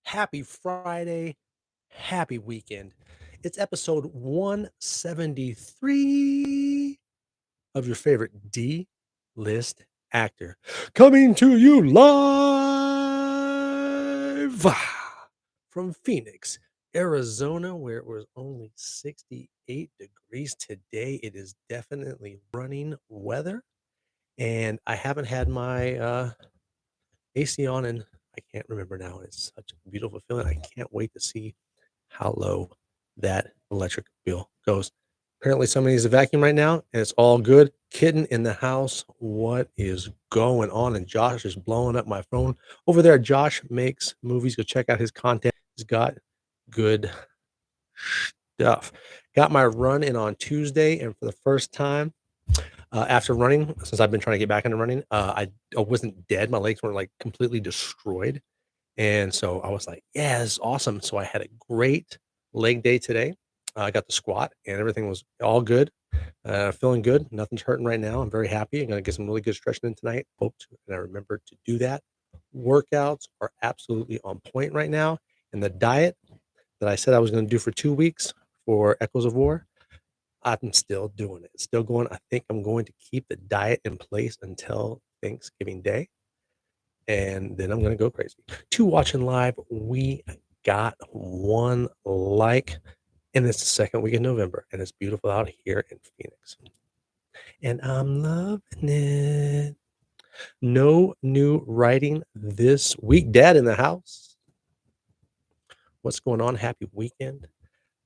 Happy Friday. Happy weekend. It's episode 173 of your favorite D list actor coming to you live from Phoenix, Arizona, where it was only 68 degrees today. It is definitely running weather, and I haven't had my AC on, and I can't remember now. It's such a beautiful feeling. I can't wait to see how low that electric bill goes. Apparently, somebody needs a vacuum right now, and it's all good. Kitten in the house. What is going on? And Josh is blowing up my phone over there. Josh makes movies. Go check out his content. He's got good stuff. Got my run in on Tuesday, and for the first time after running, since I've been trying to get back into running, I wasn't dead. My legs weren't like completely destroyed. And so I was like, yeah, this is awesome. So I had a great leg day today. I got the squat and everything was all good. Feeling good. Nothing's hurting right now. I'm very happy. I'm going to get some really good stretching in tonight. Hope to, and I remember to do that. Workouts are absolutely on point right now. And the diet that I said I was going to do for 2 weeks for Echoes of War, I'm still doing it. Still going. I think I'm going to keep the diet in place until Thanksgiving Day, and then I'm going to go crazy. To watching live, we got one like, and it's the second week in November, and it's beautiful out here in Phoenix, and I'm loving it. No new writing this week. Dad in the house. What's going on? Happy weekend.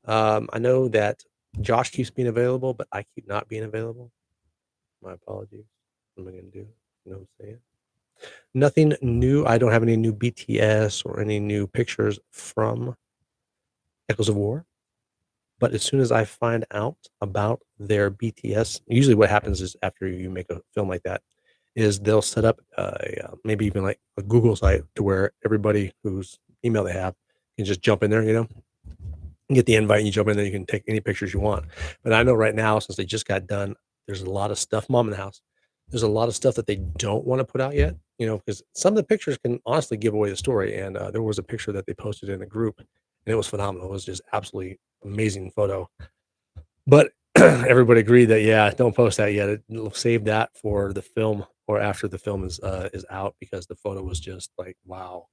I know that Josh keeps being available, but I keep not being available. My apologies. What am I going to do? You know what I'm saying? Nothing new. I don't have any new BTS or any new pictures from Echoes of War. But as soon as I find out about their BTS, usually what happens is after you make a film like that, is they'll set up maybe even like a Google site to where everybody whose email they have can just jump in there, you get the invite and you jump in there, you can take any pictures you want. But I know right now, since they just got done, there's a lot of stuff, mom in the house, there's a lot of stuff that they don't want to put out yet, because some of the pictures can honestly give away the story. And there was a picture that they posted in a group and it was phenomenal. It was just absolutely amazing photo. But everybody agreed that, yeah, don't post that yet. Save that for the film or after the film is out, because the photo was just like, wow,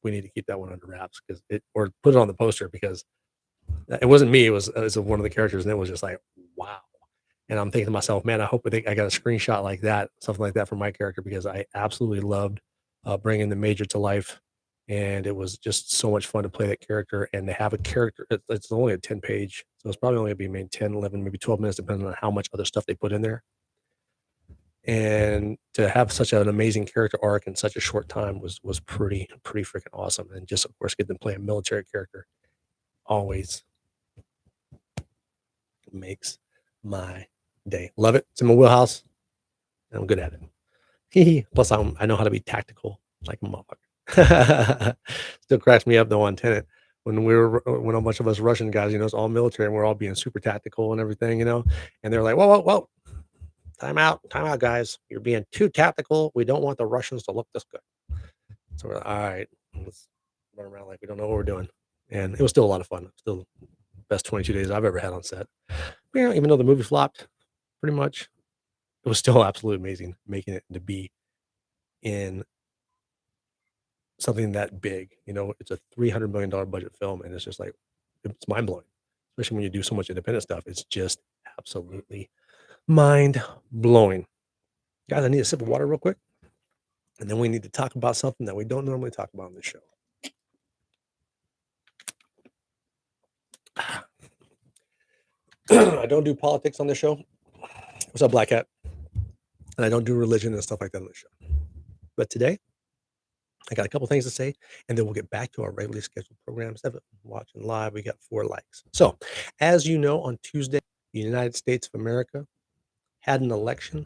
we need to keep that one under wraps because or put it on the poster, because it wasn't me. It was one of the characters, and it was just like, wow. And I'm thinking to myself, man, I got a screenshot like that, something like that for my character, because I absolutely loved bringing the Major to life, and it was just so much fun to play that character and to have a character. It's only a 10 page, so it's probably only going to be maybe 10, 11, maybe 12 minutes, depending on how much other stuff they put in there. And to have such an amazing character arc in such a short time was pretty freaking awesome. And just of course get to play a military character always makes my day. Love it. It's in my wheelhouse, and I'm good at it. Plus, I know how to be tactical like a motherfucker. Still cracks me up though on Tenet when a bunch of us Russian guys, it's all military, and we're all being super tactical and everything, and they're like, whoa, time out, guys. You're being too tactical. We don't want the Russians to look this good. So we're like, all right, let's run around like we don't know what we're doing. And it was still a lot of fun. Still best 22 days I've ever had on set. But, even though the movie flopped, pretty much, it was still absolutely amazing making it to be in something that big. It's a $300 million budget film, and it's just like, it's mind blowing, especially when you do so much independent stuff. It's just absolutely mind blowing. Guys, I need a sip of water real quick, and then we need to talk about something that we don't normally talk about on this show. I don't do politics on this show. What's up, Black Hat? And I don't do religion and stuff like that on the show. But today, I got a couple things to say, and then we'll get back to our regularly scheduled programs. Watching live, we got 4 likes. So, as you know, on Tuesday, the United States of America had an election,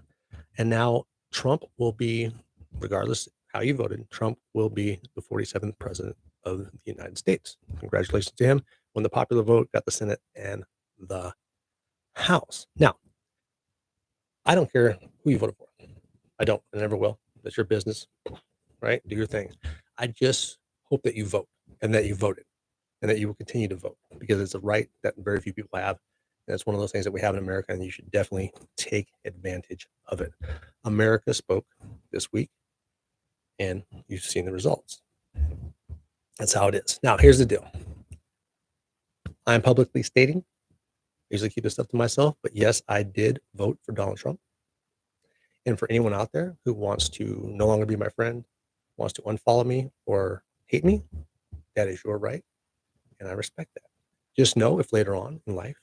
and now Trump will be, regardless how you voted, Trump will be the 47th president of the United States. Congratulations to him. Won the popular vote, got the Senate and the House. Now, I don't care who you voted for. I don't. I never will. That's your business, right? Do your thing. I just hope that you vote. and that you voted and that you will continue to vote because it's a right that very few people have. And it's one of those things that we have in America, and you should definitely take advantage of it. America spoke this week, and you've seen the results. That's how it is. Now, here's the deal. I'm publicly stating, I usually keep this stuff to myself, but yes, I did vote for Donald Trump. And for anyone out there who wants to no longer be my friend, wants to unfollow me or hate me, that is your right, and I respect that. Just know if later on in life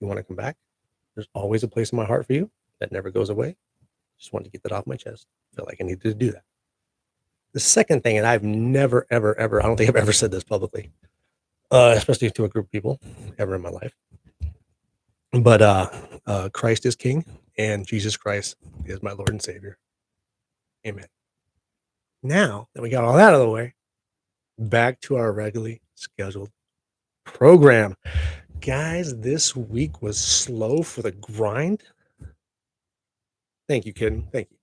you want to come back, there's always a place in my heart for you that never goes away. Just wanted to get that off my chest. I feel like I needed to do that. The second thing, and I've never, ever, ever, I don't think I've ever said this publicly, especially to a group of people ever in my life, but Christ is King and Jesus Christ is my Lord and Savior. Amen. Now that we got all that out of the way, back to our regularly scheduled program. Guys, this week was slow for the grind. Thank you, kid. Thank you.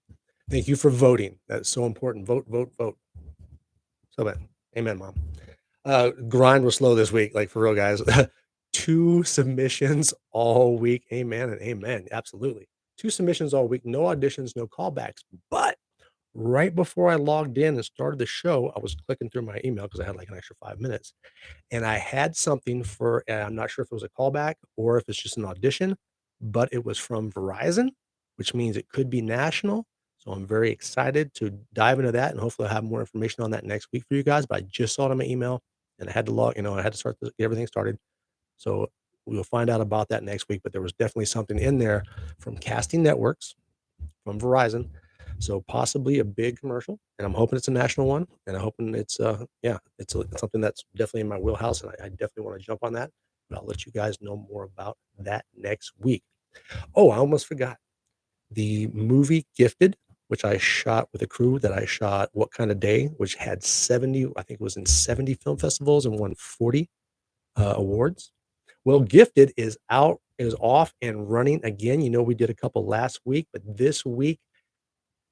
Thank you for voting. That's so important. Vote, vote, vote. So bad. Amen, Mom. Grind was slow this week, like for real, guys. 2 submissions all week. Amen and amen. Absolutely. 2 submissions all week. No auditions, no callbacks. But right before I logged in and started the show, I was clicking through my email because I had like an extra 5 minutes. And I had something for, and I'm not sure if it was a callback or if it's just an audition, but it was from Verizon, which means it could be national. So I'm very excited to dive into that, and hopefully I'll have more information on that next week for you guys. But I just saw it in my email, and I had to I had to get everything started. So we'll find out about that next week. But there was definitely something in there from Casting Networks from Verizon. So possibly a big commercial, and I'm hoping it's a national one, and I'm hoping it's something that's definitely in my wheelhouse, and I definitely want to jump on that. But I'll let you guys know more about that next week. Oh, I almost forgot the movie Gifted, which I shot with a crew that I shot What Kind of Day, which had 70, I think it was in 70 film festivals and won 40 awards. Well, Gifted is off and running again. We did a couple last week, but this week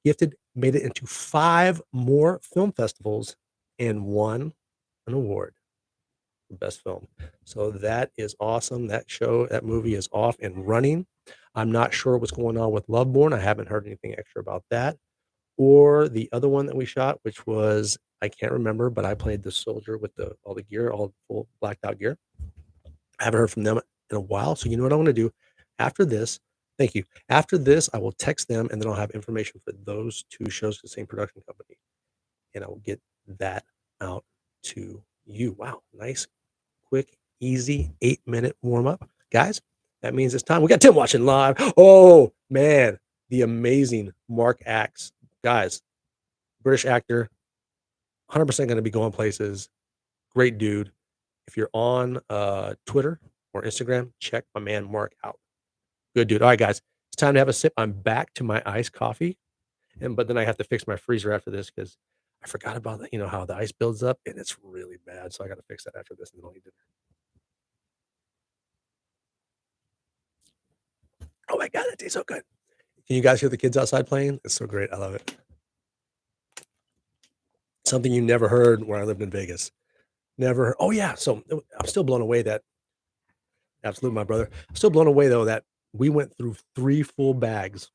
Gifted made it into 5 more film festivals and won an award for best film. So that is awesome. That movie is off and running. I'm not sure what's going on with Loveborn. I haven't heard anything extra about that. Or the other one that we shot, which was, I can't remember, but I played the soldier with all the gear, all full blacked out gear. I haven't heard from them in a while. So you know what I'm going to do after this? Thank you. After this, I will text them, and then I'll have information for those 2 shows, the same production company, and I will get that out to you. Wow, nice, quick, easy 8-minute warm up, guys. That means it's time. We got Tim watching live. Oh man, the amazing Mark Axe, guys, British actor, 100% going to be going places. Great dude. If you're on Twitter or Instagram, check my man Mark out. Good dude. All right, guys, it's time to have a sip. I'm back to my iced coffee, but then I have to fix my freezer after this because I forgot about that. You know how the ice builds up, and it's really bad. So I got to fix that after this, and then I'll eat dinner. Oh my god, that tastes so good. Can you guys hear the kids outside playing? It's so great. I love it. Something you never heard when I lived in Vegas. Never. Oh yeah. So I'm still blown away that absolutely my brother. I'm still blown away though that we went through 3 full bags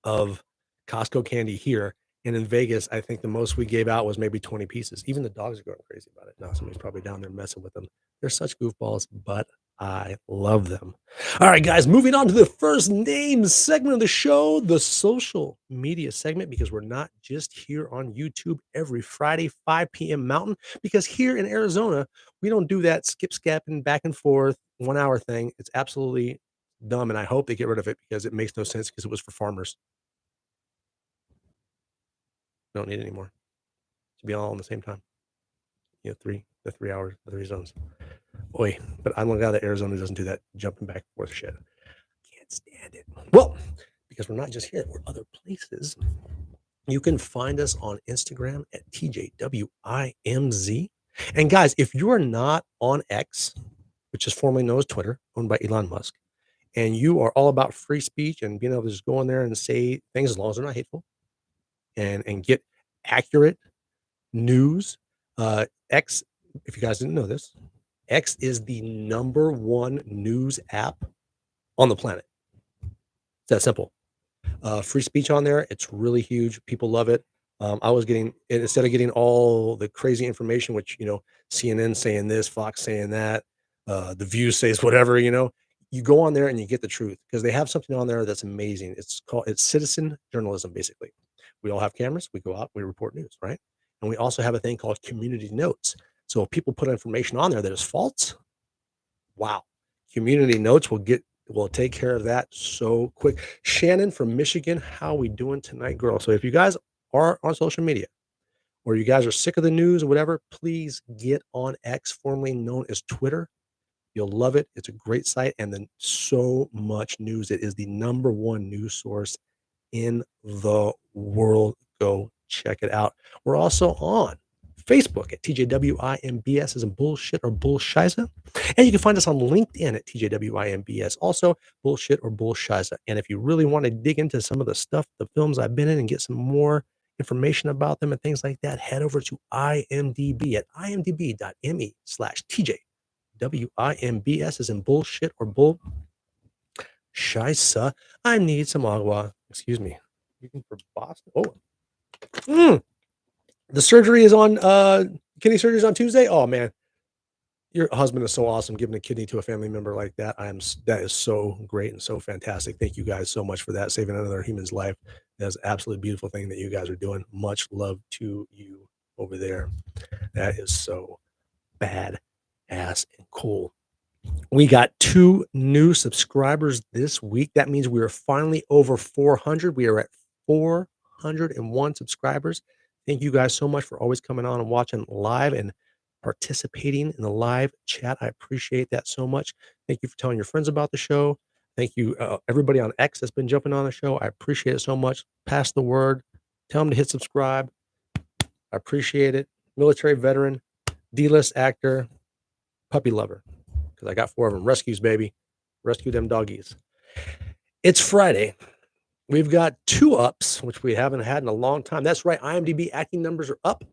of Costco candy here. And in Vegas, I think the most we gave out was maybe 20 pieces. Even the dogs are going crazy about it. Now somebody's probably down there messing with them. They're such goofballs, but I love them. All right, guys, moving on to the first name segment of the show, the social media segment, because we're not just here on YouTube every Friday, 5 p.m. Mountain, because here in Arizona, we don't do that skip, scapping back and forth 1 hour thing. It's absolutely dumb, and I hope they get rid of it because it makes no sense because it was for farmers. We don't need it anymore to be all on the same time. The 3 hours, the 3 zones. Boy, but I'm glad that Arizona doesn't do that jumping back and forth shit. Can't stand it. Well, because we're not just here, we're other places. You can find us on Instagram at TJWIMZ. And guys, if you are not on X, which is formerly known as Twitter, owned by Elon Musk, and you are all about free speech and being able to just go in there and say things as long as they're not hateful and get accurate news. X if you guys didn't know this, X is the number one news app on the planet. It's that simple. Free speech on there. It's really huge. People love it. I was getting instead of getting all the crazy information, which CNN saying this, Fox saying that, the View says whatever. You go on there and you get the truth because they have something on there that's amazing. It's citizen journalism, basically. We all have cameras. We go out. We report news, right? And we also have a thing called community notes. So if people put information on there that is false, wow, community notes will take care of that so quick. Shannon from Michigan, how we doing tonight, girl? So if you guys are on social media or you guys are sick of the news or whatever, please get on X, formerly known as Twitter. You'll love it. It's a great site and then so much news. It is the number one news source in the world. Go check it out. We're also on Facebook at TJWIMBS as in bullshit or bullshiza. And you can find us on LinkedIn at TJWIMBS, also bullshit or bullshiza. And if you really want to dig into some of the stuff, the films I've been in and get some more information about them and things like that, head over to IMDb at imdb.me/TJWIMBS as in bullshit or bull Scheisse. I need some agua. Excuse me. Looking for Boston. The surgery is on kidney surgery is on Tuesday. Oh man, your husband is so awesome giving a kidney to a family member like that. That is so great and so fantastic. Thank you guys so much for that, saving another human's life. That's an absolutely beautiful thing that you guys are doing. Much love to you over there. That is so bad ass and cool. We got 2 new subscribers this week. That means we are finally over 400. We are at 401 subscribers. Thank you guys so much for always coming on and watching live and participating in the live chat. I appreciate that so much. Thank you for telling your friends about the show. Thank you, everybody on X that's been jumping on the show. I appreciate it so much. Pass the word. Tell them to hit subscribe. I appreciate it. Military veteran, D-list actor, puppy lover. Because I got 4 of them. Rescues, baby. Rescue them doggies. It's Friday. We've got 2 ups, which we haven't had in a long time. That's right. IMDb acting numbers are up.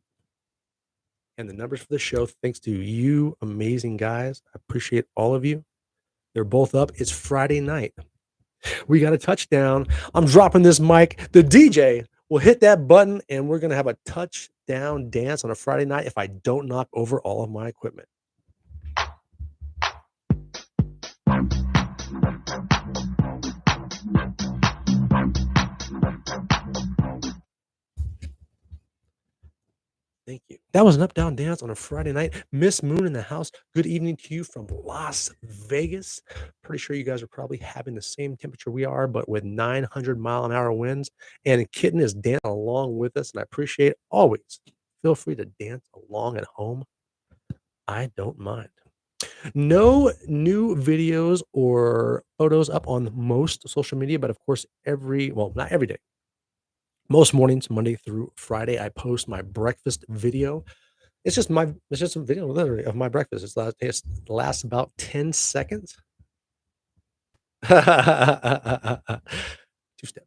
And the numbers for the show, thanks to you amazing guys. I appreciate all of you. They're both up. It's Friday night. We got a touchdown. I'm dropping this mic. The DJ will hit that button, and we're going to have a touchdown dance on a Friday night if I don't knock over all of my equipment. Thank you. That was an up, down dance on a Friday night. Miss Moon in the house. Good evening to you from Las Vegas. Pretty sure you guys are probably having the same temperature we are, but with 900-mile-an-hour winds. And Kitten is dancing along with us, and I appreciate it. Always feel free to dance along at home. I don't mind. No new videos or photos up on most social media, but of course, not every day. Most mornings, Monday through Friday, I post my breakfast video. It's just a video literally of my breakfast. It lasts about 10 seconds. Two-step.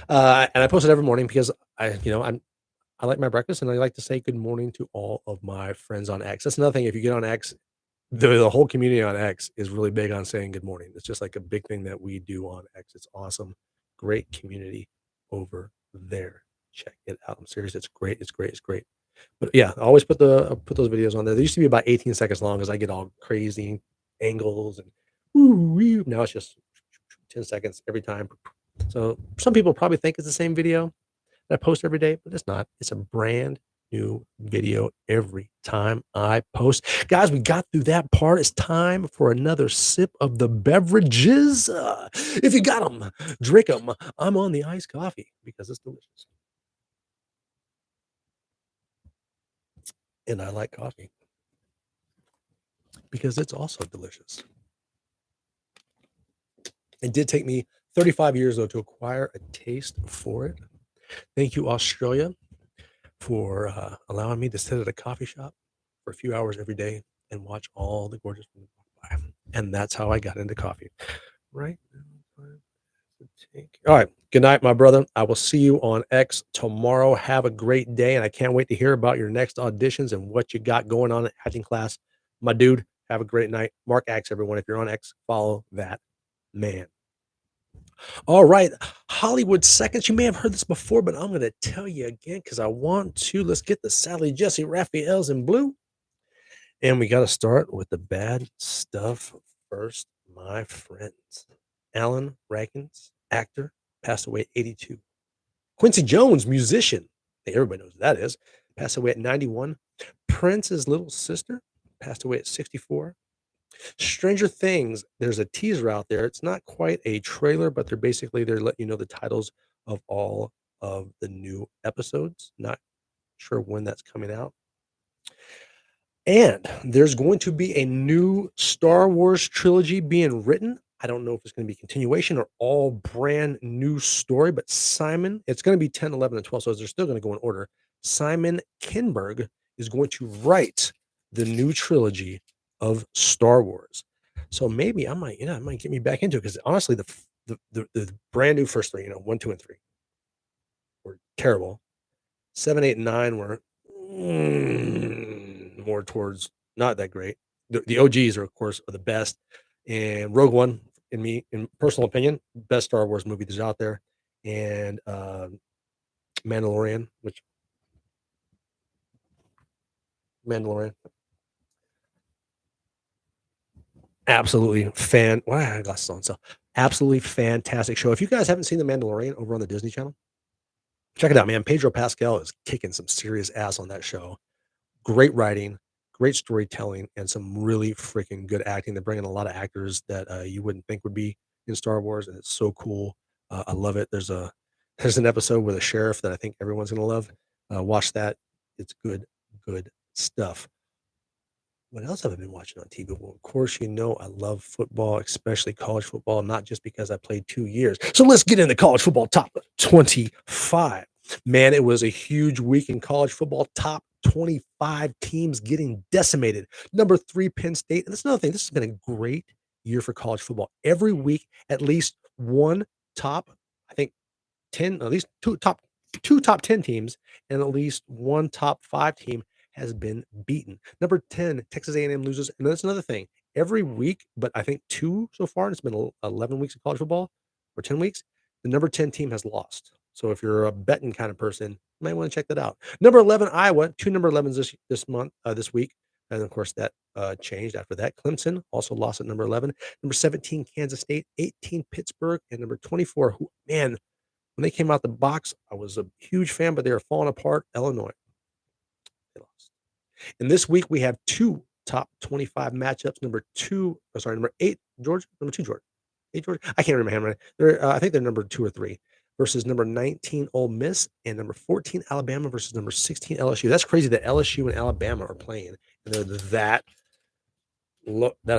And I post it every morning because I like my breakfast and I like to say good morning to all of my friends on X. That's another thing. If you get on X, the whole community on X is really big on saying good morning. It's just like a big thing that we do on X. It's awesome. Great community over there. Check it out. I'm serious. It's great. It's great. It's great. But yeah, I always put those videos on there. They used to be about 18 seconds long because I get all crazy angles and now it's just 10 seconds every time. So some people probably think it's the same video that I post every day, but it's not. It's a brand new video every time I post. Guys, we got through that part. It's time for another sip of the beverages. If you got them, drink them. I'm on the iced coffee because it's delicious. And I like coffee because it's also delicious. It did take me 35 years, though, to acquire a taste for it. Thank you, Australia, for allowing me to sit at a coffee shop for a few hours every day and watch all the gorgeous women walk by. And that's how I got into coffee. Right now, All right. Good night, my brother. I will see you on X tomorrow. Have a great day, and I can't wait to hear about your next auditions and what you got going on in acting class. My dude, have a great night. Mark X, everyone. If you're on X, follow that man. All right. Hollywood seconds. You may have heard this before, but I'm going to tell you again because I want to. Let's get the Sally Jesse Raphaels in blue. And we got to start with the bad stuff first, my friends. Alan Rankins, actor, passed away at 82. Quincy Jones, musician, I think everybody knows who that is, passed away at 91. Prince's little sister passed away at 64. Stranger Things, there's a teaser out there. It's not quite a trailer, but they're letting you know the titles of all of the new episodes. Not sure when that's coming out. And there's going to be a new Star Wars trilogy being written. I don't know if it's going to be continuation or all brand new story, but it's going to be 10, 11, and 12, so they're still going to go in order. Simon Kinberg is going to write the new trilogy of Star Wars. So maybe it might get me back into it because honestly, the brand new first three, 1, 2, and 3 were terrible. 7, 8, and 9 were more towards not that great. The OGs are, of course, are the best. And Rogue One, in personal opinion, best Star Wars movie that's out there. And Mandalorian, absolutely wow, I got glasses on. So absolutely fantastic show. If you guys haven't seen The Mandalorian over on the Disney Channel, check it out, man. Pedro Pascal is kicking some serious ass on that show. Great writing, great storytelling, and some really freaking good acting. They're bringing a lot of actors that you wouldn't think would be in Star Wars, and it's so cool. I love it. There's an episode with a sheriff that I think everyone's gonna love. Watch that. It's good stuff. What else have I been watching on TV? Well, of course, I love football, especially college football, not just because I played 2 years. So let's get into college football top 25. Man, it was a huge week in college football. Top 25 teams getting decimated. Number 3, Penn State. And that's another thing. This has been a great year for college football. Every week, at least one top, I think 10, at least two top 10 teams, and at least one top 5 team has been beaten. Number 10, Texas A&M loses. And that's another thing. Every week, but I think 2 so far, and it's been 11 weeks of college football or 10 weeks, the number 10 team has lost. So if you're a betting kind of person, you might want to check that out. Number 11, Iowa, 2 number 11s this week. And of course, that changed after that. Clemson also lost at number 11. Number 17, Kansas State, 18, Pittsburgh, and number 24, who, man, when they came out the box, I was a huge fan, but they were falling apart. Illinois. They lost. And this week we have 2 top 25 matchups. Number 8, Georgia. Number 2, Georgia. 8, Georgia. I can't remember. I think they're number 2 or 3 versus number 19, Ole Miss, and number 14, Alabama versus number 16, LSU. That's crazy that LSU and Alabama are playing, and they're that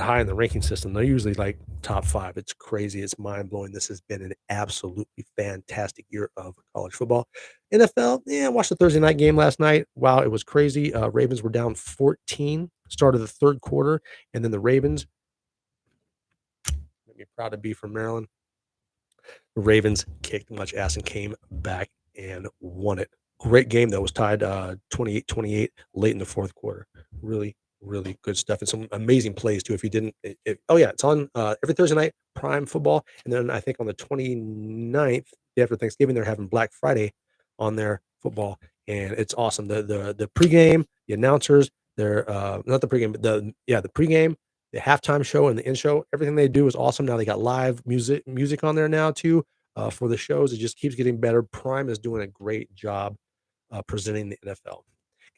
high in the ranking system. They're usually like top 5. It's crazy. It's mind blowing. This has been an absolutely fantastic year of college football. NFL, I watched the Thursday night game last night. Wow, it was crazy. Ravens were down 14, start of the third quarter, and then the Ravens, make me proud to be from Maryland. The Ravens kicked much ass and came back and won it. Great game, though. It was tied 28-28 late in the fourth quarter. Really, really good stuff. And some amazing plays, too. If you didn't, it's on every Thursday night, Prime Football. And then I think on the 29th, day after Thanksgiving, they're having Black Friday on their football. And it's awesome. The pregame, the announcers, they're not the pregame, but the pregame, the halftime show and the end show, everything they do is awesome. Now they got live music on there now too for the shows. It just keeps getting better. Prime is doing a great job presenting the NFL.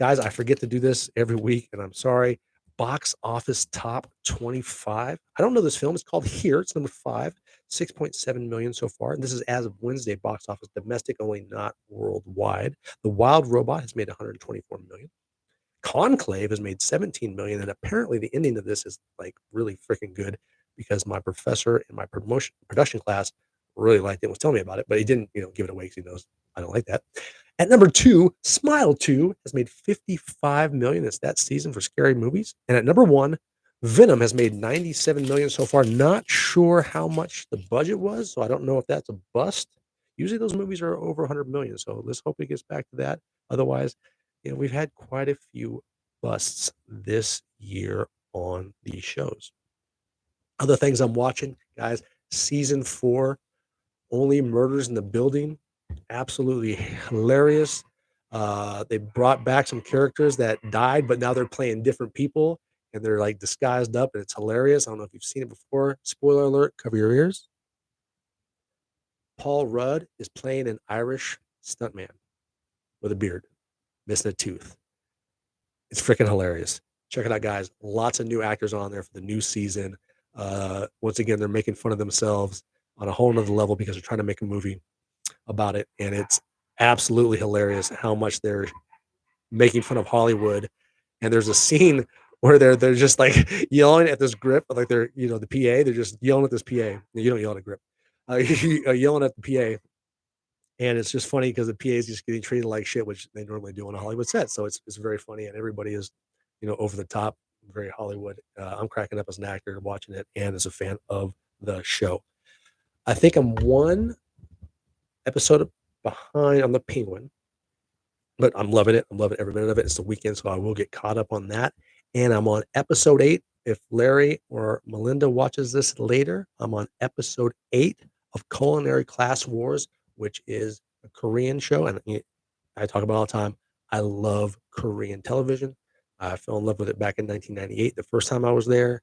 Guys, I forget to do this every week, and I'm sorry. Box office top 25. I don't know this film. It's called Here. It's number 5, 6.7 million so far. And this is as of Wednesday box office, domestic only, not worldwide. The Wild Robot has made 124 million. Conclave has made 17 million, and apparently the ending of this is like really freaking good because my professor in my production class really liked it and was telling me about it, but he didn't, give it away because he knows I don't like that. At number 2, Smile 2 has made 55 million. It's that season for scary movies. And at number 1, Venom has made 97 million so far. Not sure how much the budget was, so I don't know if that's a bust. Usually those movies are over 100 million, so let's hope it gets back to that. Otherwise, we've had quite a few busts this year on these shows. Other things I'm watching, guys, season 4, Only Murders in the Building, absolutely hilarious. They brought back some characters that died, but now they're playing different people and they're like disguised up, and it's hilarious. I don't know if you've seen it before. Spoiler alert, cover your ears. Paul Rudd is playing an Irish stuntman with a beard, missing a tooth. It's freaking hilarious. Check it out, guys. Lots of new actors on there for the new season. Once again, they're making fun of themselves on a whole nother level because they're trying to make a movie about it, and it's absolutely hilarious how much they're making fun of Hollywood. And there's a scene where they're just like yelling at this grip, like they're the PA. They're just yelling at this PA. You don't yell at a grip. Yelling at the PA, and it's just funny because the PA is just getting treated like shit, which they normally do on a Hollywood set. So it's very funny, and everybody is over the top, very Hollywood. I'm cracking up as an actor watching it, and as a fan of the show. I think I'm one episode behind on the Penguin, but I'm loving it. I'm loving every minute of it. It's the weekend, so I will get caught up on that. And I'm on episode 8. If Larry or Melinda watches this later, I'm on episode 8 of Culinary Class Wars, which is a Korean show. And I talk about it all the time. I love Korean television. I fell in love with it back in 1998. The first time I was there,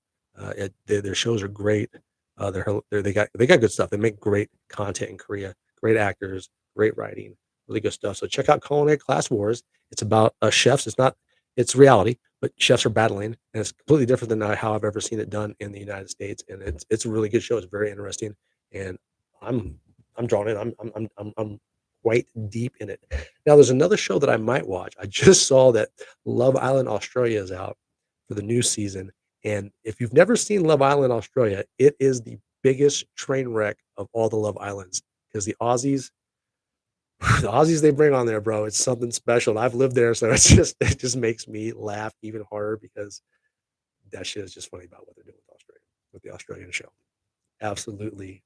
their shows are great. They got good stuff. They make great content in Korea. Great actors, great writing, really good stuff. So check out Culinary Class Wars. It's about chefs. It's reality, but chefs are battling, and it's completely different than how I've ever seen it done in the United States. And it's a really good show. It's very interesting, and I'm I'm drawn in. I'm quite deep in it. Now, there's another show that I might watch. I just saw that Love Island Australia is out for the new season, and if you've never seen Love Island Australia, it is the biggest train wreck of all the Love Islands because the Aussies they bring on there, bro, it's something special. And I've lived there, so it just makes me laugh even harder because that shit is just funny about what they're doing with Australia, with the Australian show. Absolutely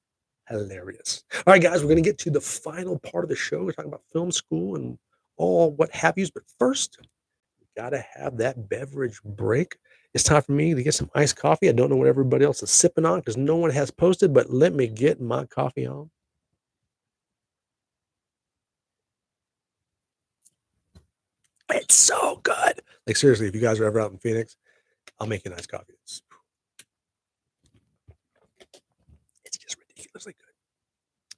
hilarious. All right, guys, we're gonna get to the final part of the show. We're talking about film school and all what have yous, but first, we gotta have that beverage break. It's time for me to get some iced coffee. I don't know what everybody else is sipping on because no one has posted, but let me get my coffee on. It's so good. Like seriously, if you guys are ever out in Phoenix, I'll make you a nice coffee. It's just ridiculously good.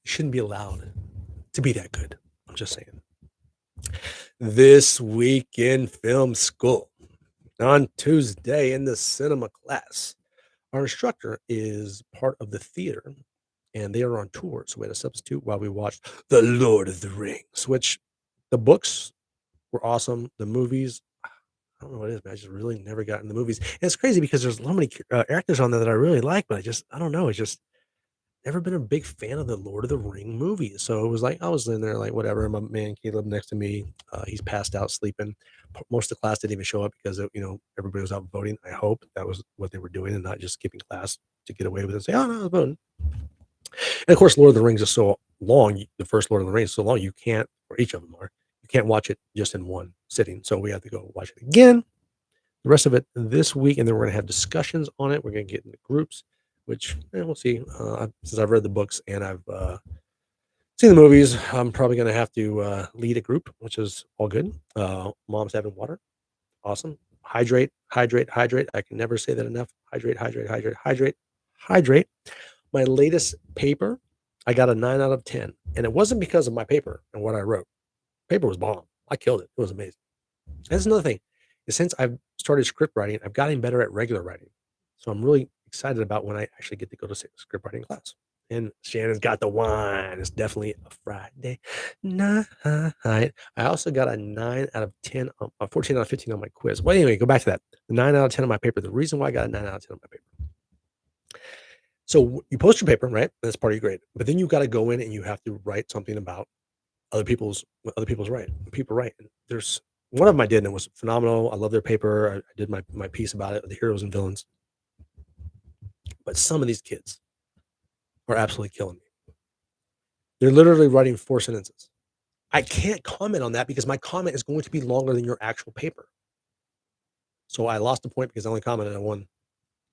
It shouldn't be allowed to be that good. I'm just saying. This week in film school, on Tuesday in the cinema class, our instructor is part of the theater and they are on tour. So we had a substitute while we watched The Lord of the Rings, which the books were awesome. The movies, I don't know what it is, man. I just really never got in the movies. And it's crazy because there's so many actors on there that I really like, but I don't know. It's just never been a big fan of the Lord of the Ring movies. So it was like I was in there like whatever. My man Caleb next to me, he's passed out sleeping. Most of the class didn't even show up because everybody was out voting. I hope that was what they were doing and not just skipping class to get away with it and say, "Oh no, I was voting." And of course, Lord of the Rings is so long. The first Lord of the Rings is so long you can't, or each of them are, you can't watch it just in one sitting. So we have to go watch it again. The rest of it this week, and then we're gonna have discussions on it. We're gonna get into groups, which we'll see. Since I've read the books and I've seen the movies, I'm probably gonna have to lead a group, which is all good. Mom's having water, awesome. Hydrate, hydrate, hydrate. I can never say that enough. Hydrate, hydrate, hydrate, hydrate, hydrate. My latest paper, I got a 9 out of 10, and it wasn't because of my paper and what I wrote. Paper was bomb. I killed it. It was amazing. That's another thing. Is since I've started script writing, I've gotten better at regular writing. So I'm really excited about when I actually get to go to script writing class. And Shannon's got the wine. It's definitely a Friday night. I also got a 9 out of 10, 14 out of 15 on my quiz. Well, anyway, go back to that. The 9 out of 10 on my paper. The reason why I got a 9 out of 10 on my paper. So you post your paper, right? That's part of your grade. But then you've got to go in and you have to write something about what other people's people write. And there's one of them I did and it was phenomenal. I love their paper. I did my piece about it, the heroes and villains. But some of these kids are absolutely killing me. They're literally writing 4 sentences. I can't comment on that because my comment is going to be longer than your actual paper. So I lost the point because I only commented on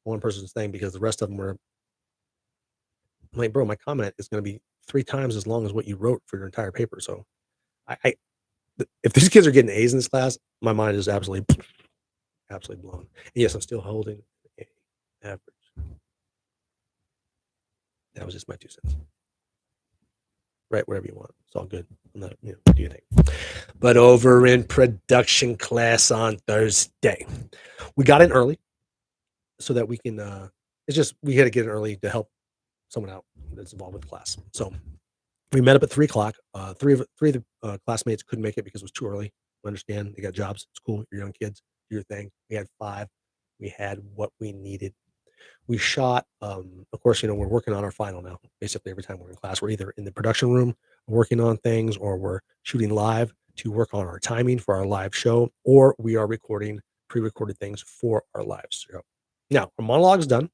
one person's thing because the rest of them were I'm like, bro, my comment is going to be 3 times as long as what you wrote for your entire paper. So I if these kids are getting A's in this class, my mind is absolutely blown. And yes, I'm still holding a average. That was just my 2 cents. Write whatever you want. It's all good. I'm not, do you think? But over in production class on Thursday, we got in early so that we can. It's just we had to get in early to help someone out that's involved with the class. So we met up at 3 o'clock. Three of the classmates couldn't make it because it was too early. I understand they got jobs. It's cool. You're young kids. Do your thing. We had 5. We had what we needed. We shot. Of course, we're working on our final now. Basically, every time we're in class, we're either in the production room working on things, or we're shooting live to work on our timing for our live show, or we are recording pre-recorded things for our live show. Now, our monologue's done.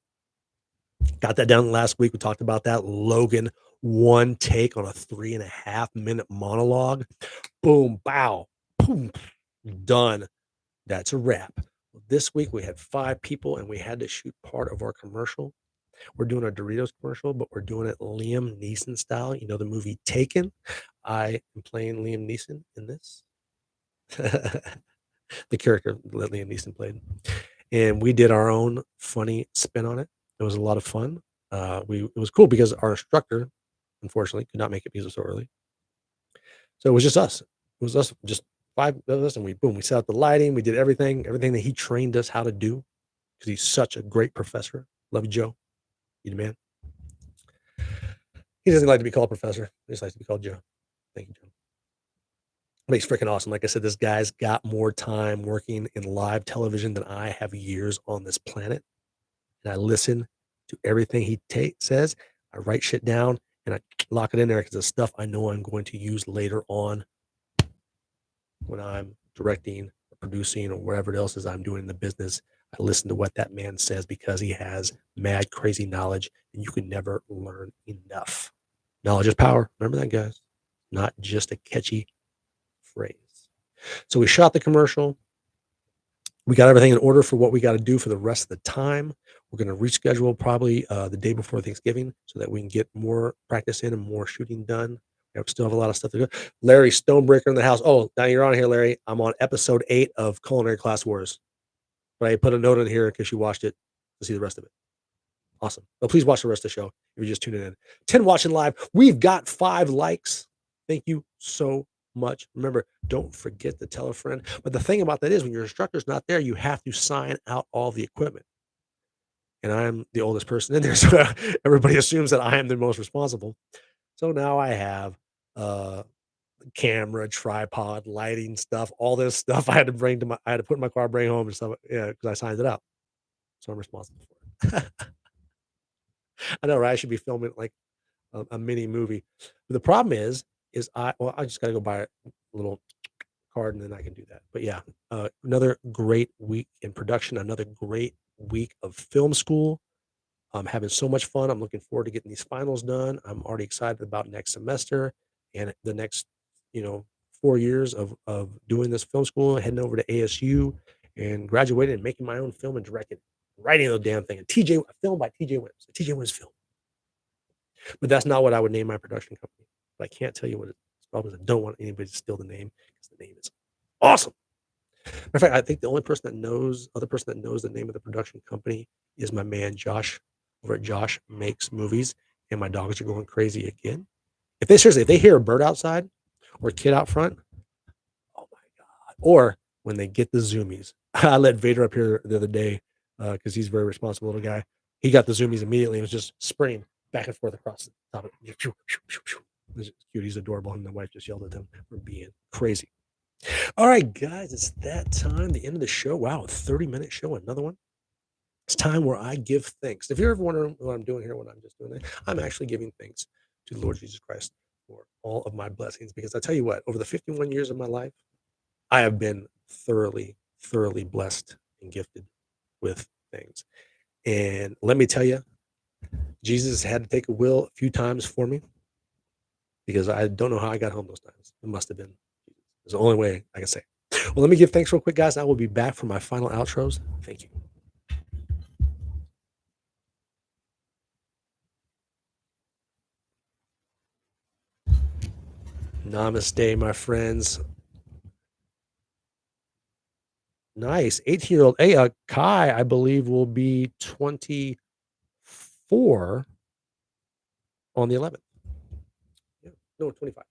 Got that done last week. We talked about that. Logan, one take on a 3.5-minute monologue. Boom, bow, boom, done. That's a wrap. This week we had 5 people and we had to shoot part of our commercial. We're doing a Doritos commercial, but we're doing it Liam Neeson style. You know the movie Taken? I am playing Liam Neeson in this. The character that Liam Neeson played. And we did our own funny spin on it. It was a lot of fun. It was cool because our instructor, unfortunately, could not make it because it was so early. So it was just us. It was us, just 5 of us, and we set up the lighting. We did everything that he trained us how to do because he's such a great professor. Love you, Joe. You the man. He doesn't like to be called professor. He just likes to be called Joe. Thank you, Joe. But he's freaking awesome. Like I said, this guy's got more time working in live television than I have years on this planet. And I listen to everything he says. I write shit down and I lock it in there because it's stuff I know I'm going to use later on when I'm directing or producing or whatever else is I'm doing in the business. I listen to what that man says because he has mad, crazy knowledge, and you can never learn enough. Knowledge is power. Remember that, guys. Not just a catchy phrase. So we shot the commercial. We got everything in order for what we got to do for the rest of the time. We're going to reschedule probably the day before Thanksgiving so that we can get more practice in and more shooting done. We still have a lot of stuff to do. Larry Stonebreaker in the house. Oh, now you're on here, Larry. I'm on episode 8 of Culinary Class Wars. But I put a note in here because you watched it to see the rest of it. Awesome. But please watch the rest of the show if you're just tuning in. 10 watching live. We've got 5 likes. Thank you so much. Remember, don't forget to tell a friend. But the thing about that is when your instructor's not there, you have to sign out all the equipment. And I'm the oldest person in there, so everybody assumes that I am the most responsible. So now I have camera, tripod, lighting stuff, all this stuff I had to put in my car, bring home and stuff. Yeah, because I signed it out. So I'm responsible for it. I know, right? I should be filming like a mini movie. But the problem is I just got to go buy a little card and then I can do that. But yeah, another great week in production, another great week of film school. I'm having so much fun. I'm looking forward to getting these finals done. I'm already excited about next semester and the next, 4 years of doing this film school, heading over to ASU and graduating and making my own film and directing, writing the damn thing. And a film by TJ Wimbs, a TJ Wimbs film. But that's not what I would name my production company. But I can't tell you what it's called because I don't want anybody to steal the name because the name is awesome. Matter of fact, I think the only other person that knows the name of the production company is my man Josh over at Josh Makes Movies, and my dogs are going crazy again. If they hear a bird outside or a kid out front, oh my god! Or when they get the zoomies, I let Vader up here the other day because he's a very responsible little guy. He got the zoomies immediately and was just spraying back and forth across the top of it. He's cute. He's adorable, and the wife just yelled at him for being crazy. All right, guys, it's that time, the end of the show. Wow, 30-minute show, another one. It's time where I give thanks. If you're ever wondering what I'm doing here, what I'm just doing, I'm actually giving thanks to the Lord Jesus Christ for all of my blessings. Because I tell you what, over the 51 years of my life, I have been thoroughly, thoroughly blessed and gifted with things. And let me tell you, Jesus had to take a will a few times for me because I don't know how I got home those times. It must have been Jesus. It's the only way I can say. Well, let me give thanks real quick, guys. I will be back for my final outros. Thank you. Namaste, my friends. Nice. 18-year-old. Hey, Kai, I believe, will be 24 on the 11th. Yeah. No, 25.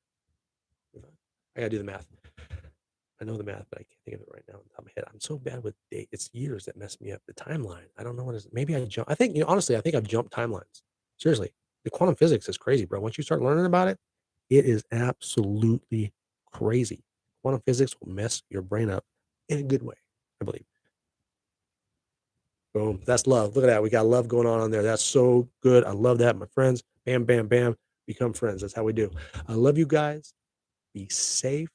25. I got to do the math. I know the math, but I can't think of it right now on the top of my head. I'm so bad with date. It's years that mess me up. The timeline. I don't know what is. Maybe I jump. I think, honestly, I think I've jumped timelines. Seriously. The quantum physics is crazy, bro. Once you start learning about it, it is absolutely crazy. Quantum physics will mess your brain up in a good way, I believe. Boom. That's love. Look at that. We got love going on there. That's so good. I love that, my friends. Bam, bam, bam. Become friends. That's how we do. I love you guys. Be safe.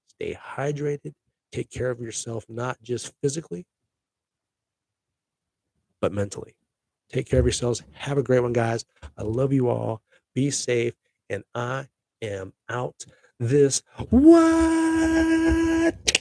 Stay hydrated. Take care of yourself, not just physically, but mentally. Take care of yourselves. Have a great one, guys. I love you all. Be safe. And I am out this. What?